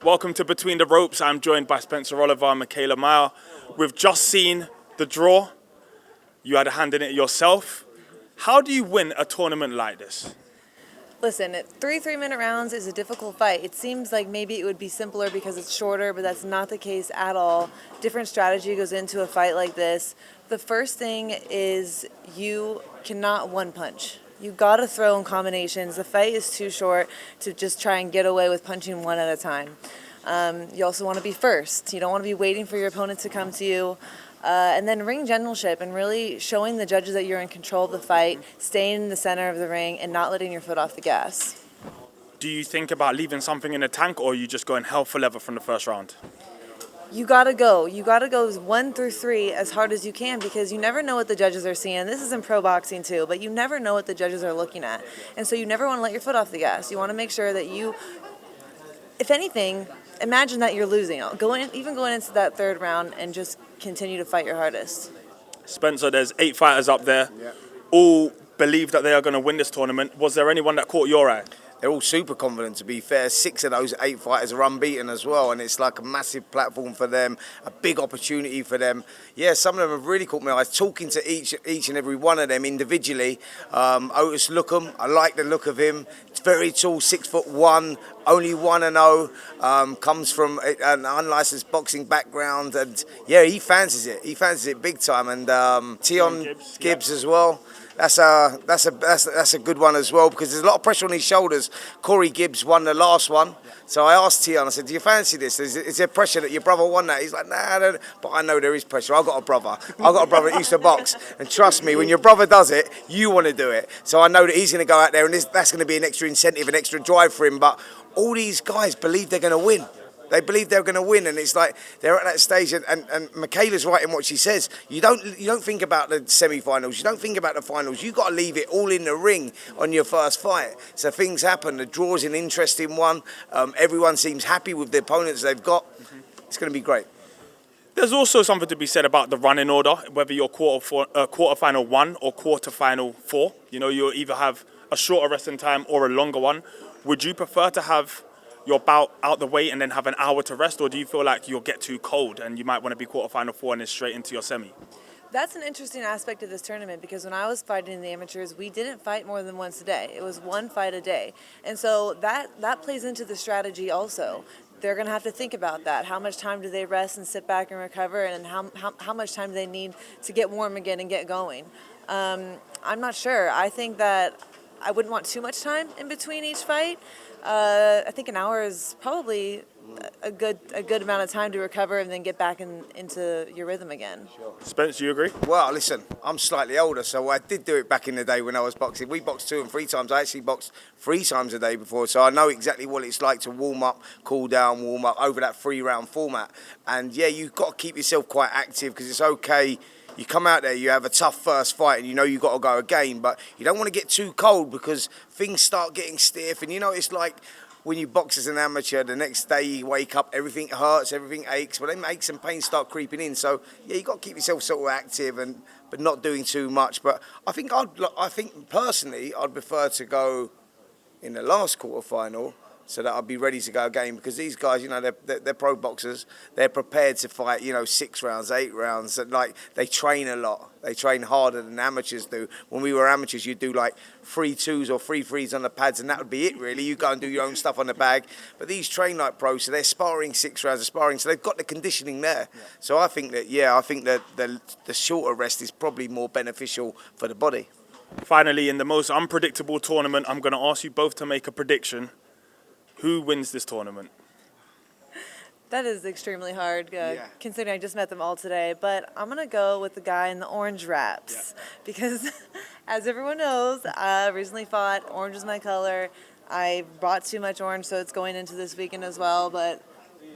Welcome to Between the Ropes. I'm joined by Spencer Oliver and Mikaela Mayer. We've just seen the draw. You had a hand in it yourself. How do you win a tournament like this? Listen, 3 3-minute rounds is a difficult fight. It seems like maybe it would be simpler because it's shorter, but that's not the case at all. Different strategy goes into a fight like this. The first thing is you cannot one punch. You got to throw in combinations. The fight is too short to just try and get away with punching one at a time. You also want to be first. You don't want to be waiting for your opponent to come to you. And then ring generalship and really showing the judges that you're in control of the fight, staying in the center of the ring, and not letting your foot off the gas. Do you think about leaving something in the tank, or are you just going hell for leather from the first round? You gotta go. You gotta go 1 through 3 as hard as you can because you never know what the judges are seeing. This is in pro boxing too, but you never know what the judges are looking at. And so you never want to let your foot off the gas. You want to make sure that you, if anything, imagine that you're losing. Even going into that third round and just continue to fight your hardest. Spencer, there's 8 fighters up there. Yeah. All believe that they are going to win this tournament. Was there anyone that caught your eye? They're all super confident, to be fair. 6 of those 8 fighters are unbeaten as well, and it's like a massive platform for them, a big opportunity for them. Yeah, some of them have really caught my eye. Talking to each and every one of them individually. Otis Lookham, I like the look of him. It's very tall, 6'1", only 1-0, comes from an unlicensed boxing background, and yeah, he fancies it. He fancies it big time, and Tion Gibbs as well. That's a good one as well because there's a lot of pressure on his shoulders. Corey Gibbs won the last one, so I asked Tion. I said, "Do you fancy this? Is there pressure that your brother won that?" He's like, "Nah, I don't." But I know there is pressure. I've got a brother. That used to box, and trust me, when your brother does it, you want to do it. So I know that he's going to go out there, and that's going to be an extra incentive, an extra drive for him. But all these guys believe they're going to win. They believe they're going to win, and it's like they're at that stage. And Mikaela's right in what she says. You don't think about the semi-finals. You don't think about the finals. You got to leave it all in the ring on your first fight. So things happen. The draw's an interesting one. Everyone seems happy with the opponents they've got. It's going to be great. There's also something to be said about the running order, whether you're quarterfinal 1 or quarterfinal 4. You know, you'll either have a shorter resting time or a longer one. Would you prefer to have your bout out the way and then have an hour to rest, or do you feel like you'll get too cold and you might want to be quarterfinal 4 and then straight into your semi? That's an interesting aspect of this tournament because when I was fighting in the amateurs, we didn't fight more than once a day. It was 1 fight a day. And so that plays into the strategy also. They're going to have to think about that. How much time do they rest and sit back and recover, and how much time do they need to get warm again and get going? I'm not sure. I think that I wouldn't want too much time in between each fight. I think an hour is probably a good amount of time to recover and then get back into your rhythm again. Sure. Spence, you agree? Well, listen, I'm slightly older, so I did do it back in the day when I was boxing. We boxed 2 and 3 times. I actually boxed 3 times a day before, so I know exactly what it's like to warm up, cool down, warm up over that 3-round format. And yeah, you've got to keep yourself quite active because it's okay. You come out there, you have a tough first fight, and you know you've got to go again, but you don't want to get too cold because things start getting stiff. And you know, it's like when you box as an amateur, the next day you wake up, everything hurts, everything aches, but then aches and pains start creeping in. So yeah, you got to keep yourself sort of active but not doing too much. But I think personally, I'd prefer to go in the last quarterfinal, so that I'll be ready to go again because these guys, you know, they're pro boxers. They're prepared to fight, you know, 6 rounds, 8 rounds. And like they train a lot. They train harder than amateurs do. When we were amateurs, you'd do like 3 2s or 3 3s on the pads, and that would be it really. You go and do your own stuff on the bag. But these train like pros, so they're sparring 6 rounds of sparring, so they've got the conditioning there. Yeah. So I think that the shorter rest is probably more beneficial for the body. Finally, in the most unpredictable tournament, I'm going to ask you both to make a prediction. Who wins this tournament? That is extremely hard, considering I just met them all today. But I'm going to go with the guy in the orange wraps because, as everyone knows, I recently fought. Orange is my color. I bought too much orange, so it's going into this weekend as well. But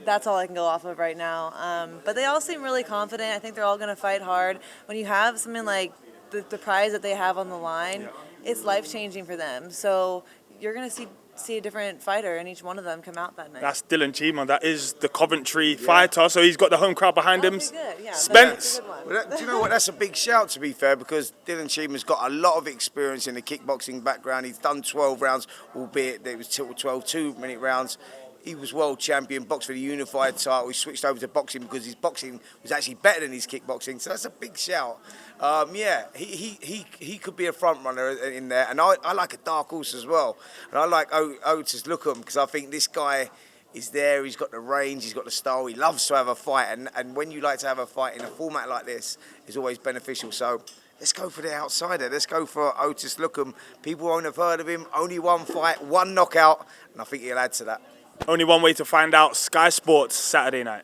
that's all I can go off of right now. But they all seem really confident. I think they're all going to fight hard. When you have something like the prize that they have on the line, it's life-changing for them. So you're going to see a different fighter and each one of them come out that night. That's Dylan Cheeman. That is the Coventry fighter. So he's got the home crowd behind him. Good. Yeah, Spence. Well, do you know what? That's a big shout, to be fair, because Dylan Cheeman's got a lot of experience in the kickboxing background. He's done 12 rounds, albeit it was 12 2-minute rounds. He was world champion, boxed for the unified title. He switched over to boxing because his boxing was actually better than his kickboxing. So that's a big shout. Yeah, he could be a front runner in there. And I like a dark horse as well. And I like Otis Lookham because I think this guy is there. He's got the range. He's got the style. He loves to have a fight. And when you like to have a fight in a format like this, it's always beneficial. So let's go for the outsider. Let's go for Otis Lookham. People won't have heard of him. Only one fight, one knockout. And I think he'll add to that. Only one way to find out. Sky Sports, Saturday night.